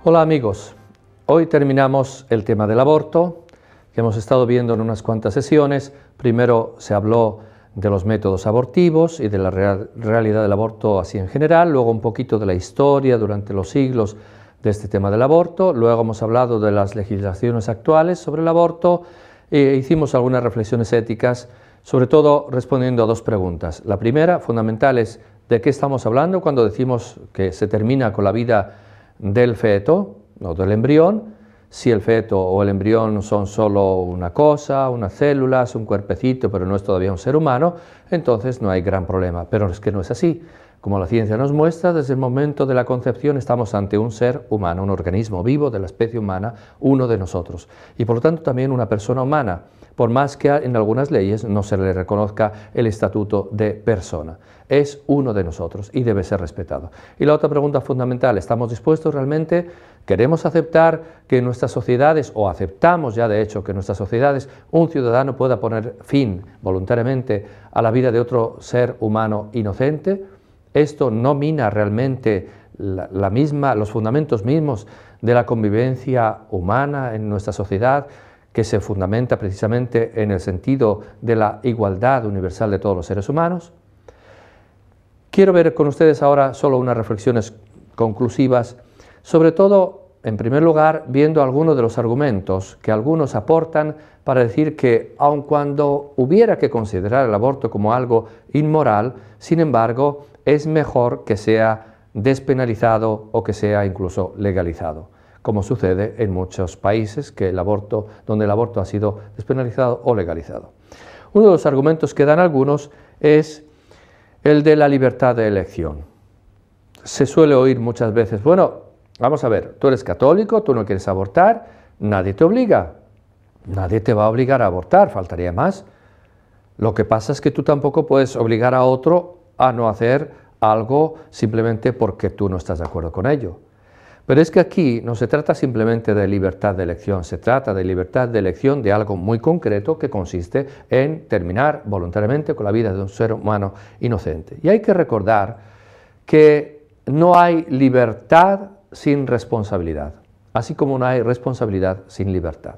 Hola amigos, hoy terminamos el tema del aborto que hemos estado viendo en unas cuantas sesiones. Primero se habló de los métodos abortivos y de la realidad del aborto así en general, luego un poquito de la historia durante los siglos de este tema del aborto, luego hemos hablado de las legislaciones actuales sobre el aborto e hicimos algunas reflexiones éticas, sobre todo respondiendo a dos preguntas. La primera, fundamental, es ¿de qué estamos hablando cuando decimos que se termina con la vida del feto o del embrión? Si el feto o el embrión son solo una cosa, unas células, un cuerpecito, pero no es todavía un ser humano, entonces no hay gran problema. Pero es que no es así. Como la ciencia nos muestra, desde el momento de la concepción estamos ante un ser humano, un organismo vivo de la especie humana, uno de nosotros. Y por lo tanto también una persona humana, por más que en algunas leyes no se le reconozca el estatuto de persona. Es uno de nosotros y debe ser respetado. Y la otra pregunta fundamental, ¿estamos dispuestos realmente? ¿Queremos aceptar que en nuestras sociedades, o aceptamos ya de hecho que en nuestras sociedades, un ciudadano pueda poner fin voluntariamente a la vida de otro ser humano inocente? ¿Esto no mina realmente los fundamentos mismos de la convivencia humana en nuestra sociedad, que se fundamenta precisamente en el sentido de la igualdad universal de todos los seres humanos? Quiero ver con ustedes ahora solo unas reflexiones conclusivas, sobre todo, en primer lugar, viendo algunos de los argumentos que algunos aportan para decir que, aun cuando hubiera que considerar el aborto como algo inmoral, sin embargo, es mejor que sea despenalizado o que sea incluso legalizado, como sucede en muchos países donde el aborto ha sido despenalizado o legalizado. Uno de los argumentos que dan algunos es el de la libertad de elección. Se suele oír muchas veces, bueno, vamos a ver, tú eres católico, tú no quieres abortar, nadie te obliga, nadie te va a obligar a abortar, faltaría más. Lo que pasa es que tú tampoco puedes obligar a otro a no hacer algo simplemente porque tú no estás de acuerdo con ello. Pero es que aquí no se trata simplemente de libertad de elección, se trata de libertad de elección de algo muy concreto que consiste en terminar voluntariamente con la vida de un ser humano inocente. Y hay que recordar que no hay libertad sin responsabilidad, así como no hay responsabilidad sin libertad.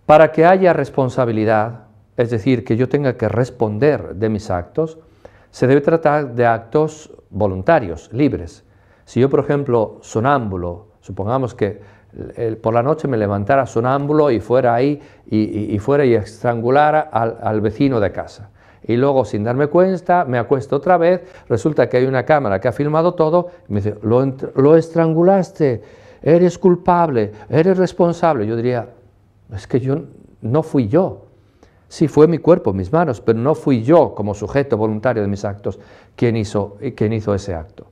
Para que haya responsabilidad, es decir, que yo tenga que responder de mis actos, se debe tratar de actos voluntarios, libres. Si yo, por ejemplo, sonámbulo, supongamos que por la noche me levantara sonámbulo y fuera ahí y estrangulara al vecino de casa, y luego, sin darme cuenta, me acuesto otra vez, resulta que hay una cámara que ha filmado todo, y me dice, lo estrangulaste, eres culpable, eres responsable. Yo diría, es que no fui yo. Sí, fue mi cuerpo, mis manos, pero no fui yo, como sujeto voluntario de mis actos, quien hizo ese acto.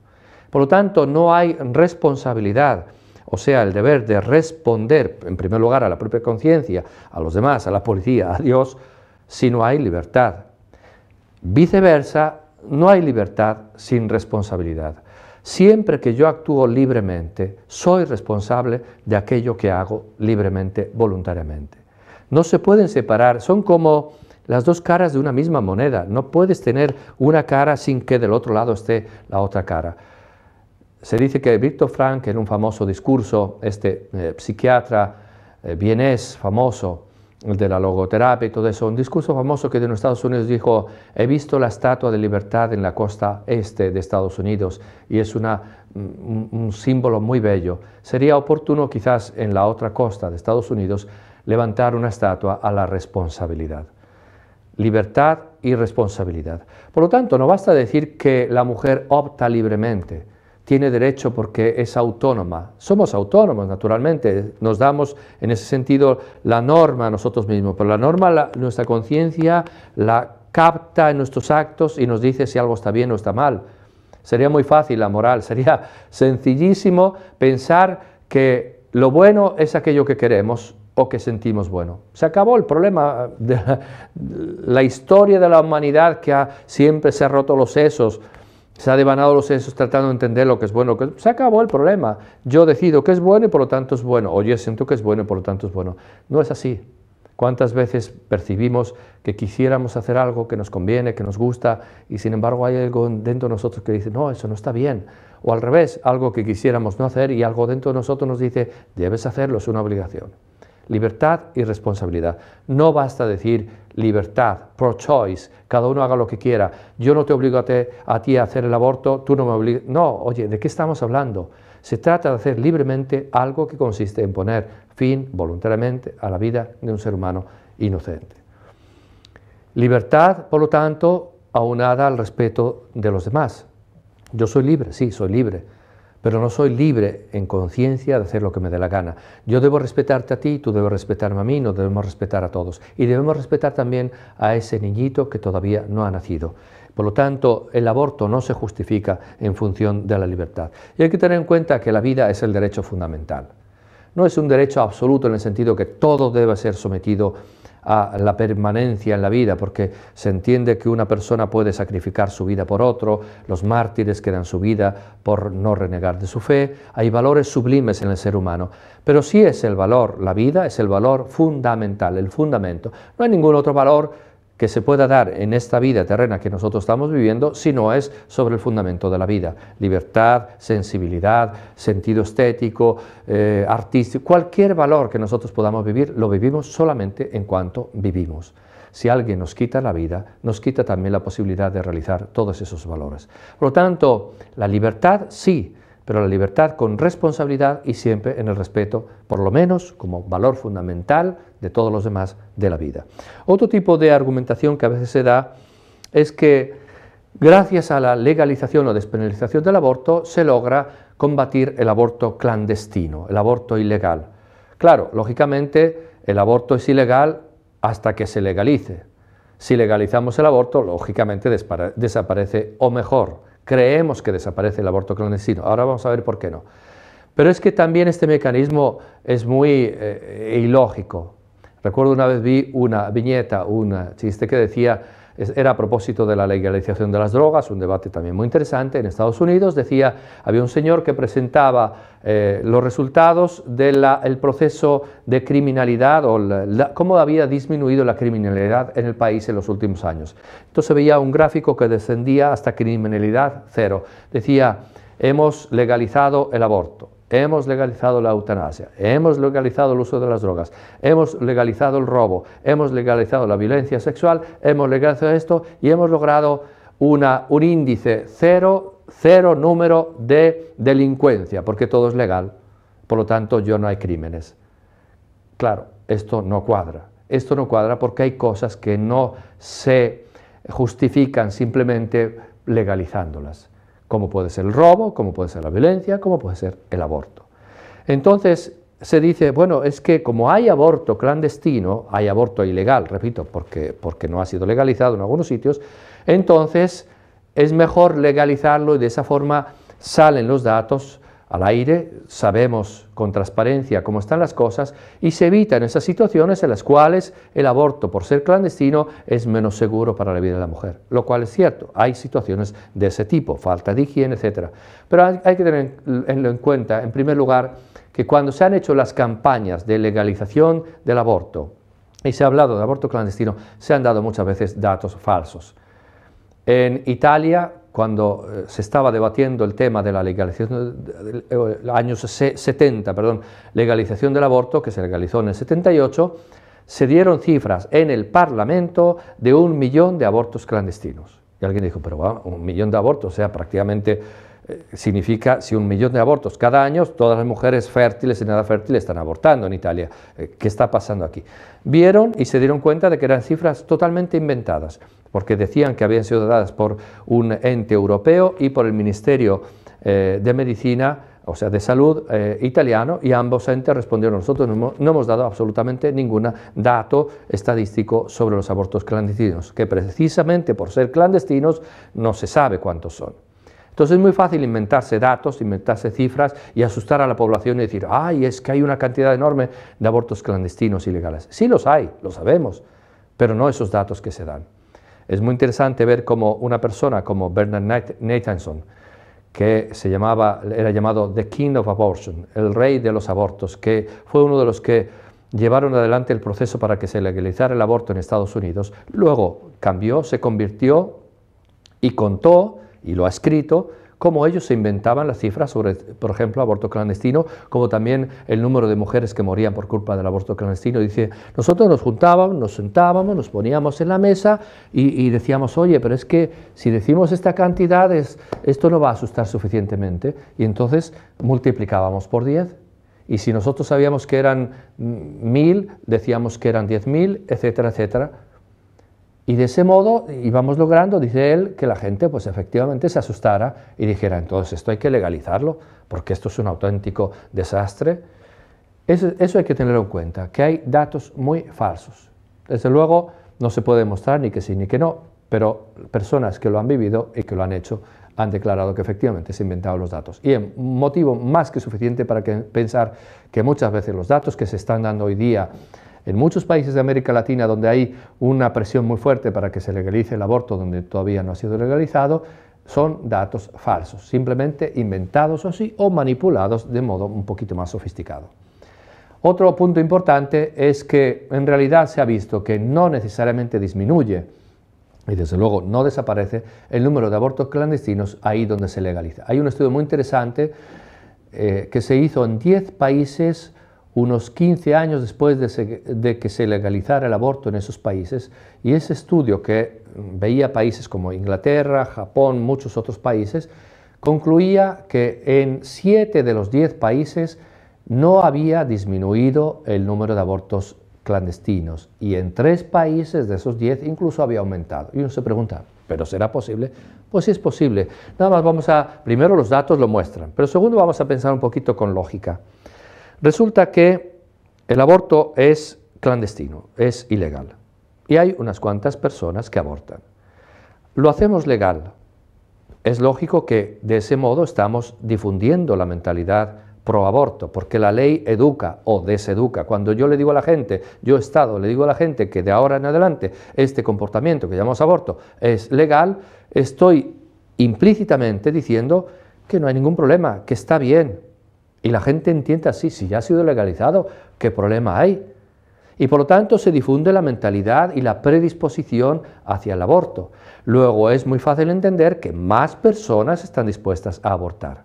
Por lo tanto, no hay responsabilidad, o sea, el deber de responder, en primer lugar, a la propia conciencia, a los demás, a la policía, a Dios, si no hay libertad. Viceversa, no hay libertad sin responsabilidad. Siempre que yo actúo libremente, soy responsable de aquello que hago libremente, voluntariamente. No se pueden separar, son como las dos caras de una misma moneda. No puedes tener una cara sin que del otro lado esté la otra cara. Se dice que Viktor Frankl, en un famoso discurso, psiquiatra vienés famoso, el de la logoterapia y todo eso, un discurso famoso que de los Estados Unidos dijo, he visto la Estatua de Libertad en la costa este de Estados Unidos y es un símbolo muy bello. Sería oportuno quizás en la otra costa de Estados Unidos levantar una estatua a la responsabilidad. Libertad y responsabilidad. Por lo tanto, no basta decir que la mujer opta libremente, tiene derecho porque es autónoma. Somos autónomos, naturalmente, nos damos en ese sentido la norma a nosotros mismos, pero la norma, nuestra conciencia la capta en nuestros actos y nos dice si algo está bien o está mal. Sería muy fácil la moral, sería sencillísimo pensar que lo bueno es aquello que queremos o que sentimos bueno. Se acabó el problema de la historia de la humanidad que siempre se ha roto los sesos, se ha devanado los sesos tratando de entender lo que es bueno. Se acabó el problema. Yo decido que es bueno y por lo tanto es bueno, o yo siento que es bueno y por lo tanto es bueno. No es así. ¿Cuántas veces percibimos que quisiéramos hacer algo que nos conviene, que nos gusta, y sin embargo hay algo dentro de nosotros que dice, no, eso no está bien? O al revés, algo que quisiéramos no hacer y algo dentro de nosotros nos dice, debes hacerlo, es una obligación. Libertad y responsabilidad. No basta decir libertad, pro-choice, cada uno haga lo que quiera, yo no te obligo a ti a hacer el aborto, tú no me obligas. No, oye, ¿de qué estamos hablando? Se trata de hacer libremente algo que consiste en poner fin voluntariamente a la vida de un ser humano inocente. Libertad, por lo tanto, aunada al respeto de los demás. Yo soy libre, sí, soy libre, pero no soy libre en conciencia de hacer lo que me dé la gana. Yo debo respetarte a ti, tú debes respetarme a mí, nos debemos respetar a todos. Y debemos respetar también a ese niñito que todavía no ha nacido. Por lo tanto, el aborto no se justifica en función de la libertad. Y hay que tener en cuenta que la vida es el derecho fundamental. No es un derecho absoluto en el sentido que todo debe ser sometido a la permanencia en la vida, porque se entiende que una persona puede sacrificar su vida por otro, los mártires que dan su vida por no renegar de su fe, hay valores sublimes en el ser humano, pero sí es el valor, la vida es el valor fundamental, el fundamento. No hay ningún otro valor que se pueda dar en esta vida terrena que nosotros estamos viviendo, si no es sobre el fundamento de la vida. Libertad, sensibilidad, sentido estético, artístico, cualquier valor que nosotros podamos vivir, lo vivimos solamente en cuanto vivimos. Si alguien nos quita la vida, nos quita también la posibilidad de realizar todos esos valores. Por lo tanto, la libertad sí, pero la libertad con responsabilidad y siempre en el respeto, por lo menos como valor fundamental de todos los demás de la vida. Otro tipo de argumentación que a veces se da es que gracias a la legalización o despenalización del aborto se logra combatir el aborto clandestino, el aborto ilegal. Claro, lógicamente el aborto es ilegal hasta que se legalice. Si legalizamos el aborto, lógicamente desaparece, o mejor, creemos que desaparece el aborto clandestino. Ahora vamos a ver por qué no. Pero es que también este mecanismo es muy ilógico. Recuerdo una vez vi una viñeta, un chiste que decía, era a propósito de la legalización de las drogas, un debate también muy interesante en Estados Unidos, decía, había un señor que presentaba los resultados del proceso de criminalidad o cómo había disminuido la criminalidad en el país en los últimos años. Entonces veía un gráfico que descendía hasta criminalidad cero. Decía, hemos legalizado el aborto, hemos legalizado la eutanasia, hemos legalizado el uso de las drogas, hemos legalizado el robo, hemos legalizado la violencia sexual, hemos legalizado esto y hemos logrado un índice cero número de delincuencia, porque todo es legal, por lo tanto ya no hay crímenes. Claro, esto no cuadra. Esto no cuadra porque hay cosas que no se justifican simplemente legalizándolas, como puede ser el robo, como puede ser la violencia, como puede ser el aborto. Entonces se dice, bueno, es que como hay aborto clandestino, hay aborto ilegal, repito, porque no ha sido legalizado en algunos sitios, entonces es mejor legalizarlo y de esa forma salen los datos al aire, sabemos con transparencia cómo están las cosas y se evitan esas situaciones en las cuales el aborto, por ser clandestino, es menos seguro para la vida de la mujer, lo cual es cierto, hay situaciones de ese tipo, falta de higiene, etc. Pero hay que tener en cuenta, en primer lugar, que cuando se han hecho las campañas de legalización del aborto y se ha hablado de aborto clandestino, se han dado muchas veces datos falsos. En Italia, cuando se estaba debatiendo el tema de la legalización, años 70, legalización del aborto, que se legalizó en el 78, se dieron cifras en el Parlamento de 1 millón de abortos clandestinos. Y alguien dijo, pero bueno, 1 millón de abortos, o sea, prácticamente significa, si 1 millón de abortos cada año, todas las mujeres fértiles y nada fértiles están abortando en Italia. ¿Qué está pasando aquí? Vieron y se dieron cuenta de que eran cifras totalmente inventadas, porque decían que habían sido dadas por un ente europeo y por el Ministerio de Medicina, o sea, de Salud italiano, y ambos entes respondieron, nosotros no hemos dado absolutamente ningún dato estadístico sobre los abortos clandestinos, que precisamente por ser clandestinos no se sabe cuántos son. Entonces es muy fácil inventarse datos, inventarse cifras y asustar a la población y decir, ¡ay, es que hay una cantidad enorme de abortos clandestinos ilegales! Sí los hay, lo sabemos, pero no esos datos que se dan. Es muy interesante ver cómo una persona como Bernard Nathanson, que era llamado The King of Abortion, el rey de los abortos, que fue uno de los que llevaron adelante el proceso para que se legalizara el aborto en Estados Unidos. Luego cambió, se convirtió y contó, y lo ha escrito, cómo ellos se inventaban las cifras sobre, por ejemplo, aborto clandestino, como también el número de mujeres que morían por culpa del aborto clandestino. Dice, nosotros nos juntábamos, nos sentábamos, nos poníamos en la mesa y decíamos, oye, pero es que si decimos esta cantidad, esto no va a asustar suficientemente. Y entonces multiplicábamos por 10. Y si nosotros sabíamos que eran 1000, decíamos que eran 10.000, etcétera, etcétera. Y de ese modo íbamos logrando, dice él, que la gente pues efectivamente se asustara y dijera, entonces esto hay que legalizarlo, porque esto es un auténtico desastre. Eso hay que tenerlo en cuenta, que hay datos muy falsos. Desde luego no se puede demostrar ni que sí ni que no, pero personas que lo han vivido y que lo han hecho han declarado que efectivamente se inventaron los datos. Y es un motivo más que suficiente para pensar que muchas veces los datos que se están dando hoy día en muchos países de América Latina, donde hay una presión muy fuerte para que se legalice el aborto, donde todavía no ha sido legalizado, son datos falsos, simplemente inventados así o manipulados de modo un poquito más sofisticado. Otro punto importante es que en realidad se ha visto que no necesariamente disminuye y desde luego no desaparece el número de abortos clandestinos ahí donde se legaliza. Hay un estudio muy interesante que se hizo en 10 países unos 15 años después de que se legalizara el aborto en esos países, y ese estudio que veía países como Inglaterra, Japón, muchos otros países, concluía que en 7 de los 10 países no había disminuido el número de abortos clandestinos, y en 3 países de esos 10 incluso había aumentado. Y uno se pregunta, ¿pero será posible? Pues sí es posible. Nada más primero los datos lo muestran, pero segundo vamos a pensar un poquito con lógica. Resulta que el aborto es clandestino, es ilegal, y hay unas cuantas personas que abortan. Lo hacemos legal. Es lógico que de ese modo estamos difundiendo la mentalidad pro aborto, porque la ley educa o deseduca. Cuando yo le digo a la gente, le digo a la gente que de ahora en adelante este comportamiento que llamamos aborto es legal, estoy implícitamente diciendo que no hay ningún problema, que está bien. Y la gente entiende así, si ya ha sido legalizado, ¿qué problema hay? Y por lo tanto se difunde la mentalidad y la predisposición hacia el aborto. Luego es muy fácil entender que más personas están dispuestas a abortar.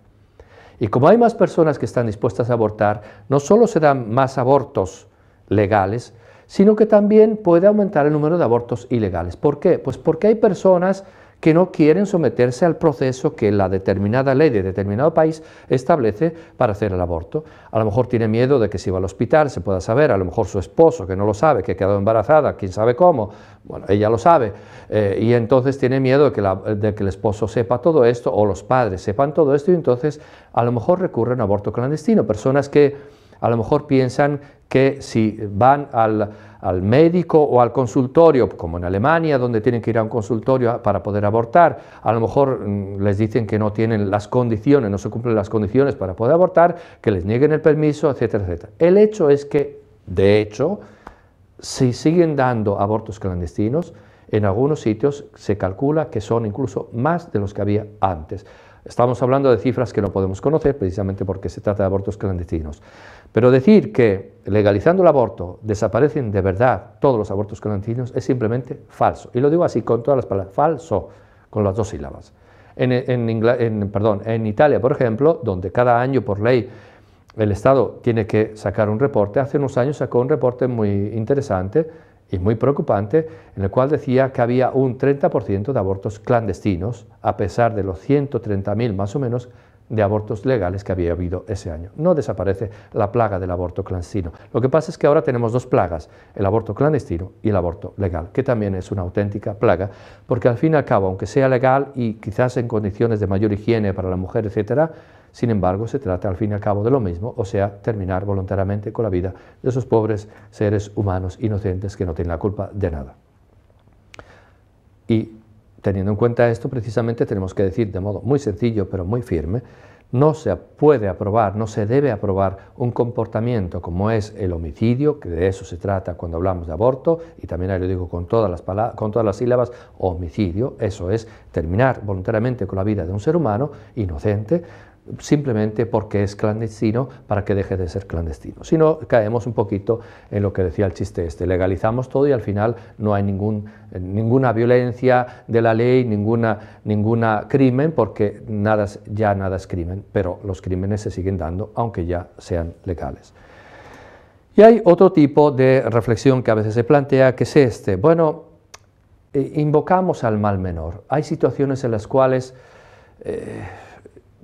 Y como hay más personas que están dispuestas a abortar, no solo se dan más abortos legales, sino que también puede aumentar el número de abortos ilegales. ¿Por qué? Pues porque hay personas que no quieren someterse al proceso que la determinada ley de determinado país establece para hacer el aborto. A lo mejor tiene miedo de que si va al hospital se pueda saber, a lo mejor su esposo, que no lo sabe, que ha quedado embarazada, quién sabe cómo, bueno, ella lo sabe, y entonces tiene miedo de que el esposo sepa todo esto, o los padres sepan todo esto, y entonces a lo mejor recurren a aborto clandestino. Personas que a lo mejor piensan que si van al médico o al consultorio, como en Alemania, donde tienen que ir a un consultorio para poder abortar, a lo mejor les dicen que no tienen las condiciones, no se cumplen las condiciones para poder abortar, que les nieguen el permiso, etcétera, etcétera. El hecho es que, de hecho, si siguen dando abortos clandestinos, en algunos sitios se calcula que son incluso más de los que había antes. Estamos hablando de cifras que no podemos conocer precisamente porque se trata de abortos clandestinos. Pero decir que legalizando el aborto desaparecen de verdad todos los abortos clandestinos es simplemente falso. Y lo digo así con todas las palabras, falso, con las 2 sílabas. En Italia, por ejemplo, donde cada año por ley el Estado tiene que sacar un reporte, hace unos años sacó un reporte muy interesante y muy preocupante, en el cual decía que había un 30% de abortos clandestinos, a pesar de los 130.000 más o menos de abortos legales que había habido ese año. No desaparece la plaga del aborto clandestino. Lo que pasa es que ahora tenemos 2 plagas, el aborto clandestino y el aborto legal, que también es una auténtica plaga, porque al fin y al cabo, aunque sea legal y quizás en condiciones de mayor higiene para la mujer, etcétera, sin embargo, se trata al fin y al cabo de lo mismo, o sea, terminar voluntariamente con la vida de esos pobres seres humanos inocentes que no tienen la culpa de nada. Y teniendo en cuenta esto, precisamente tenemos que decir de modo muy sencillo, pero muy firme, no se puede aprobar, no se debe aprobar un comportamiento como es el homicidio, que de eso se trata cuando hablamos de aborto, y también ahí lo digo con todas las sílabas, homicidio, eso es terminar voluntariamente con la vida de un ser humano inocente, simplemente porque es clandestino, para que deje de ser clandestino. Si no, caemos un poquito en lo que decía el chiste este, legalizamos todo y al final no hay ninguna violencia de la ley, ninguna crimen, porque ya nada es crimen, pero los crímenes se siguen dando, aunque ya sean legales. Y hay otro tipo de reflexión que a veces se plantea, que es este, bueno, invocamos al mal menor. Hay situaciones en las cuales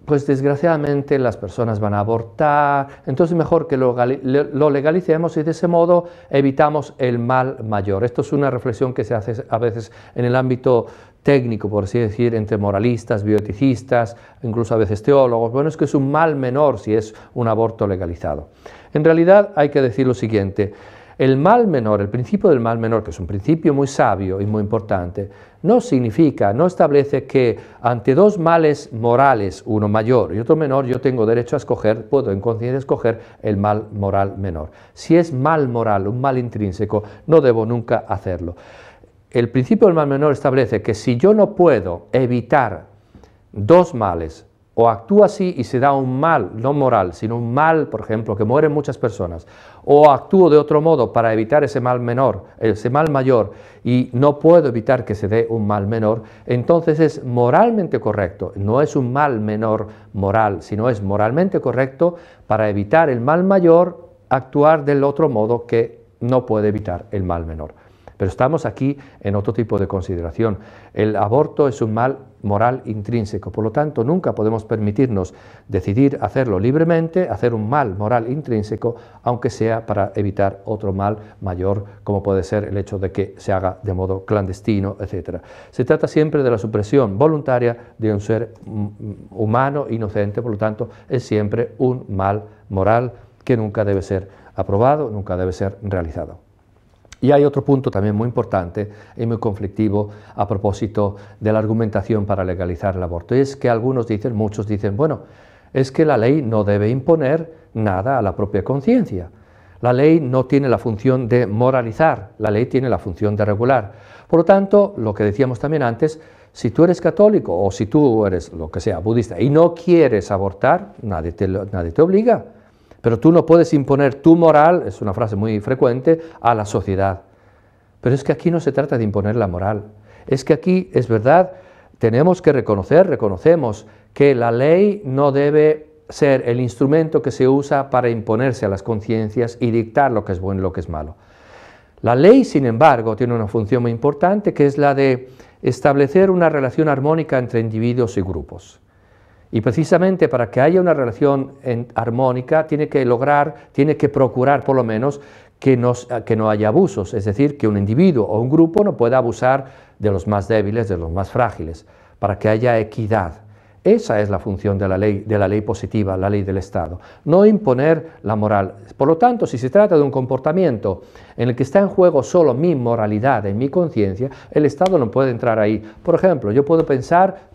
pues desgraciadamente las personas van a abortar, entonces mejor que lo legalicemos y de ese modo evitamos el mal mayor. Esto es una reflexión que se hace a veces en el ámbito técnico, por así decir, entre moralistas, bioeticistas, incluso a veces teólogos. Bueno, es que es un mal menor si es un aborto legalizado. En realidad hay que decir lo siguiente, el mal menor, el principio del mal menor, que es un principio muy sabio y muy importante, no establece que ante dos males morales, uno mayor y otro menor, yo tengo derecho a escoger, puedo en conciencia escoger el mal moral menor. Si es mal moral, un mal intrínseco, no debo nunca hacerlo. El principio del mal menor establece que si yo no puedo evitar dos males, o actúo así y se da un mal, no moral, sino un mal, por ejemplo, que mueren muchas personas, o actúo de otro modo para evitar ese mal menor, ese mal mayor, y no puedo evitar que se dé un mal menor, entonces es moralmente correcto, no es un mal menor moral, sino es moralmente correcto para evitar el mal mayor, actuar del otro modo que no puede evitar el mal menor. Pero estamos aquí en otro tipo de consideración. El aborto es un mal moral intrínseco, por lo tanto nunca podemos permitirnos decidir hacerlo libremente, hacer un mal moral intrínseco, aunque sea para evitar otro mal mayor, como puede ser el hecho de que se haga de modo clandestino, etc. Se trata siempre de la supresión voluntaria de un ser humano, inocente, por lo tanto es siempre un mal moral que nunca debe ser aprobado, nunca debe ser realizado. Y hay otro punto también muy importante y muy conflictivo a propósito de la argumentación para legalizar el aborto. Y es que muchos dicen, bueno, es que la ley no debe imponer nada a la propia conciencia. La ley no tiene la función de moralizar, la ley tiene la función de regular. Por lo tanto, lo que decíamos también antes, si tú eres católico o si tú eres lo que sea, budista, y no quieres abortar, nadie te obliga. Pero tú no puedes imponer tu moral, es una frase muy frecuente, a la sociedad. Pero es que aquí no se trata de imponer la moral. Es que aquí, es verdad, tenemos que reconocemos que la ley no debe ser el instrumento que se usa para imponerse a las conciencias y dictar lo que es bueno y lo que es malo. La ley, sin embargo, tiene una función muy importante, que es la de establecer una relación armónica entre individuos y grupos. Y precisamente para que haya una relación armónica tiene que procurar por lo menos que no haya abusos, es decir, que un individuo o un grupo no pueda abusar de los más débiles, de los más frágiles, para que haya equidad. Esa es la función de la ley positiva, la ley del Estado, no imponer la moral. Por lo tanto, si se trata de un comportamiento en el que está en juego solo mi moralidad y mi conciencia, el Estado no puede entrar ahí. Por ejemplo, yo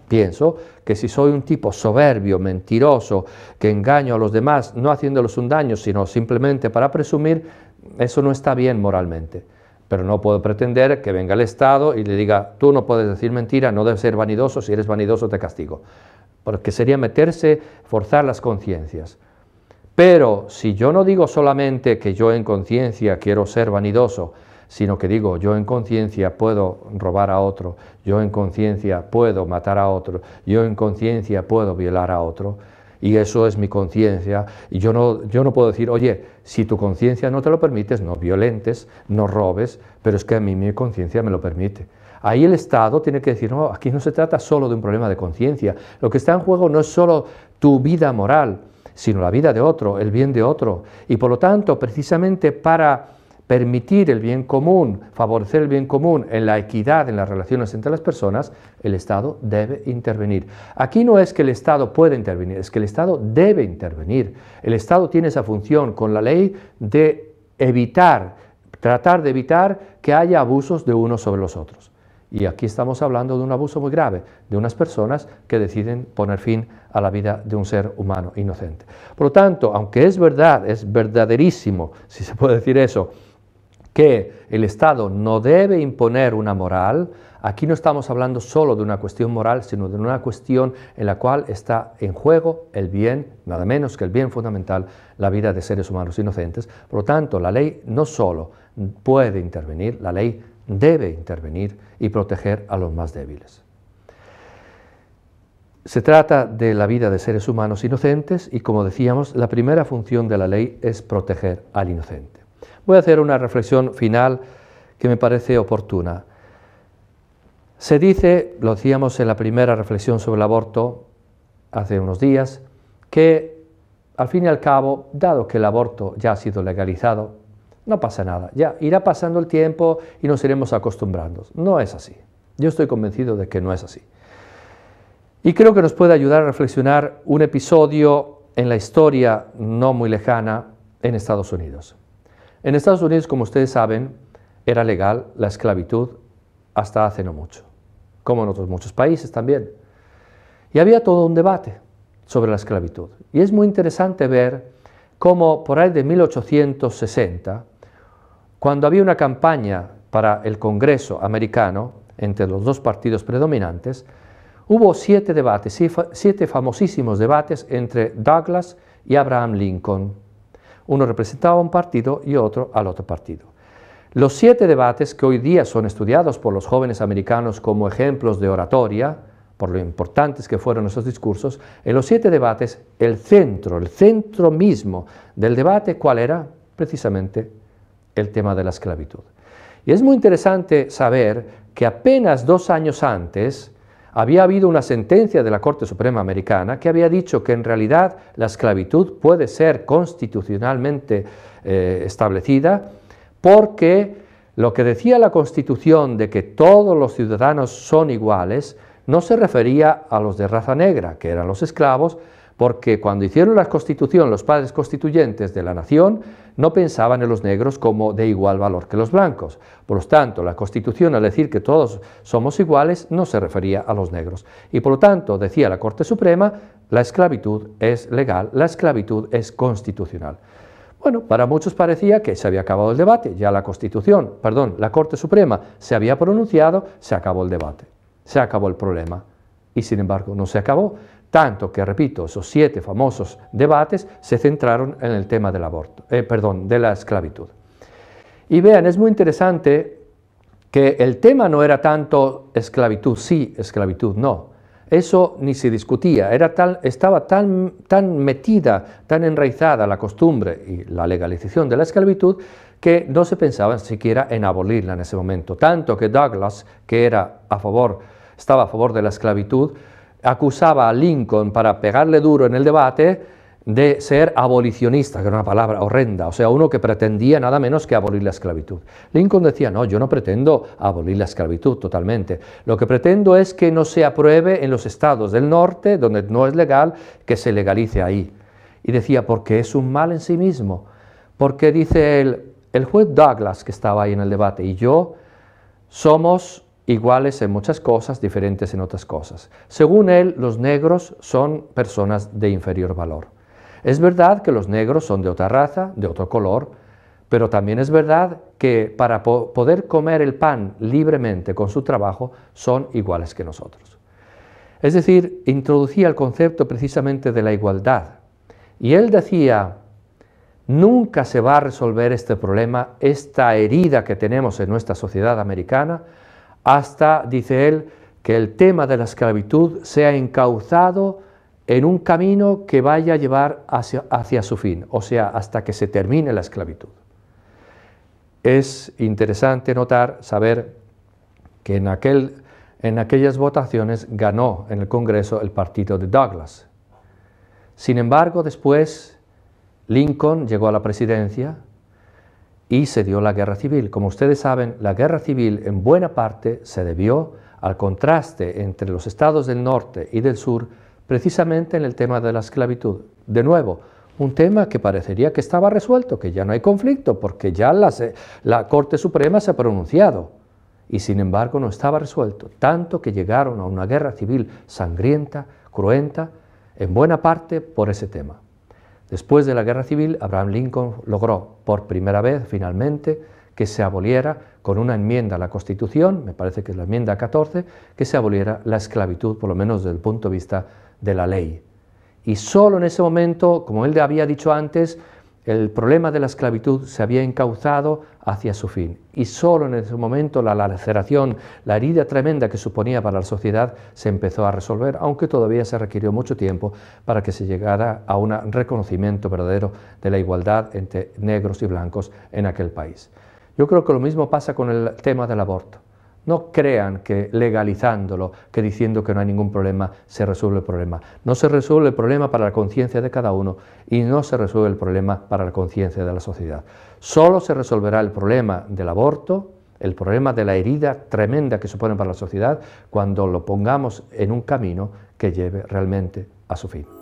pienso que si soy un tipo soberbio, mentiroso, que engaño a los demás, no haciéndoles un daño, sino simplemente para presumir, eso no está bien moralmente. Pero no puedo pretender que venga el Estado y le diga, tú no puedes decir mentira, no debes ser vanidoso, si eres vanidoso te castigo. Porque sería forzar las conciencias. Pero si yo no digo solamente que yo en conciencia quiero ser vanidoso, sino que digo, yo en conciencia puedo robar a otro, yo en conciencia puedo matar a otro, yo en conciencia puedo violar a otro, y eso es mi conciencia, y yo no puedo decir, oye, si tu conciencia no te lo permite, no violentes, no robes, pero es que a mí mi conciencia me lo permite. Ahí el Estado tiene que decir, no, aquí no se trata solo de un problema de conciencia, lo que está en juego no es solo tu vida moral, sino la vida de otro, el bien de otro, y por lo tanto, precisamente para permitir el bien común, favorecer el bien común en la equidad en las relaciones entre las personas, el Estado debe intervenir. Aquí no es que el Estado pueda intervenir, es que el Estado debe intervenir. El Estado tiene esa función con la ley de tratar de evitar que haya abusos de unos sobre los otros. Y aquí estamos hablando de un abuso muy grave, de unas personas que deciden poner fin a la vida de un ser humano inocente. Por lo tanto, aunque es verdad, es verdaderísimo, si se puede decir eso, que el Estado no debe imponer una moral Aquí no estamos hablando solo de una cuestión moral, sino de una cuestión en la cual está en juego el bien, nada menos que el bien fundamental, la vida de seres humanos inocentes. Por lo tanto, la ley no solo puede intervenir, la ley debe intervenir y proteger a los más débiles. Se trata de la vida de seres humanos inocentes y, como decíamos, la primera función de la ley es proteger al inocente. Voy a hacer una reflexión final que me parece oportuna. Se dice, lo decíamos en la primera reflexión sobre el aborto hace unos días, que al fin y al cabo, dado que el aborto ya ha sido legalizado, no pasa nada, ya irá pasando el tiempo y nos iremos acostumbrando. No es así. Yo estoy convencido de que no es así. Y creo que nos puede ayudar a reflexionar un episodio en la historia no muy lejana en Estados Unidos. En Estados Unidos, como ustedes saben, era legal la esclavitud hasta hace no mucho, como en otros muchos países también. Y había todo un debate sobre la esclavitud. Y es muy interesante ver cómo por ahí de 1860, cuando había una campaña para el Congreso americano entre los dos partidos predominantes, hubo 7 debates, 7 famosísimos debates entre Douglas y Abraham Lincoln. Uno representaba un partido y otro al otro partido. Los 7 debates, que hoy día son estudiados por los jóvenes americanos como ejemplos de oratoria, por lo importantes que fueron esos discursos, en los 7 debates el centro mismo del debate, ¿cuál era? Precisamente el tema de la esclavitud. Y es muy interesante saber que apenas 2 años antes había habido una sentencia de la Corte Suprema Americana que había dicho que en realidad la esclavitud puede ser constitucionalmente establecida porque lo que decía la Constitución de que todos los ciudadanos son iguales no se refería a los de raza negra, que eran los esclavos, porque cuando hicieron la Constitución los padres constituyentes de la nación no pensaban en los negros como de igual valor que los blancos. Por lo tanto, la Constitución, al decir que todos somos iguales, no se refería a los negros. Y por lo tanto, decía la Corte Suprema, la esclavitud es legal, la esclavitud es constitucional. Bueno, para muchos parecía que se había acabado el debate, ya la Corte Suprema se había pronunciado, se acabó el debate, se acabó el problema. Y sin embargo, no se acabó. Tanto que, repito, esos 7 famosos debates se centraron en el tema del aborto, de la esclavitud. Y vean, es muy interesante que el tema no era tanto esclavitud sí, esclavitud no. Eso ni se discutía, estaba tan metida, tan enraizada la costumbre y la legalización de la esclavitud que no se pensaba siquiera en abolirla en ese momento. Tanto que Douglas, que estaba a favor de la esclavitud, acusaba a Lincoln para pegarle duro en el debate de ser abolicionista, que era una palabra horrenda, o sea, uno que pretendía nada menos que abolir la esclavitud. Lincoln decía, no, yo no pretendo abolir la esclavitud totalmente, lo que pretendo es que no se apruebe en los estados del norte, donde no es legal, que se legalice ahí. Y decía, porque es un mal en sí mismo, porque dice el juez Douglas, que estaba ahí en el debate, y yo somos iguales en muchas cosas, diferentes en otras cosas. Según él, los negros son personas de inferior valor. Es verdad que los negros son de otra raza, de otro color, pero también es verdad que para poder comer el pan libremente con su trabajo son iguales que nosotros. Es decir, introducía el concepto precisamente de la igualdad. Y él decía, nunca se va a resolver este problema, esta herida que tenemos en nuestra sociedad americana, hasta, dice él, que el tema de la esclavitud sea encauzado en un camino que vaya a llevar hacia su fin, o sea, hasta que se termine la esclavitud. Es interesante saber que en aquellas votaciones ganó en el Congreso el partido de Douglas. Sin embargo, después Lincoln llegó a la presidencia y se dio la guerra civil. Como ustedes saben, la guerra civil en buena parte se debió al contraste entre los estados del norte y del sur, precisamente en el tema de la esclavitud. De nuevo, un tema que parecería que estaba resuelto, que ya no hay conflicto, porque ya la Corte Suprema se ha pronunciado, y sin embargo no estaba resuelto, tanto que llegaron a una guerra civil sangrienta, cruenta, en buena parte por ese tema. Después de la guerra civil, Abraham Lincoln logró por primera vez, finalmente, que se aboliera con una enmienda a la Constitución, me parece que es la enmienda 14, que se aboliera la esclavitud, por lo menos desde el punto de vista de la ley. Y solo en ese momento, como él había dicho antes, el problema de la esclavitud se había encauzado hacia su fin, y solo en ese momento la laceración, la herida tremenda que suponía para la sociedad se empezó a resolver, aunque todavía se requirió mucho tiempo para que se llegara a un reconocimiento verdadero de la igualdad entre negros y blancos en aquel país. Yo creo que lo mismo pasa con el tema del aborto. No crean que legalizándolo, que diciendo que no hay ningún problema, se resuelve el problema. No se resuelve el problema para la conciencia de cada uno y no se resuelve el problema para la conciencia de la sociedad. Solo se resolverá el problema del aborto, el problema de la herida tremenda que supone para la sociedad, cuando lo pongamos en un camino que lleve realmente a su fin.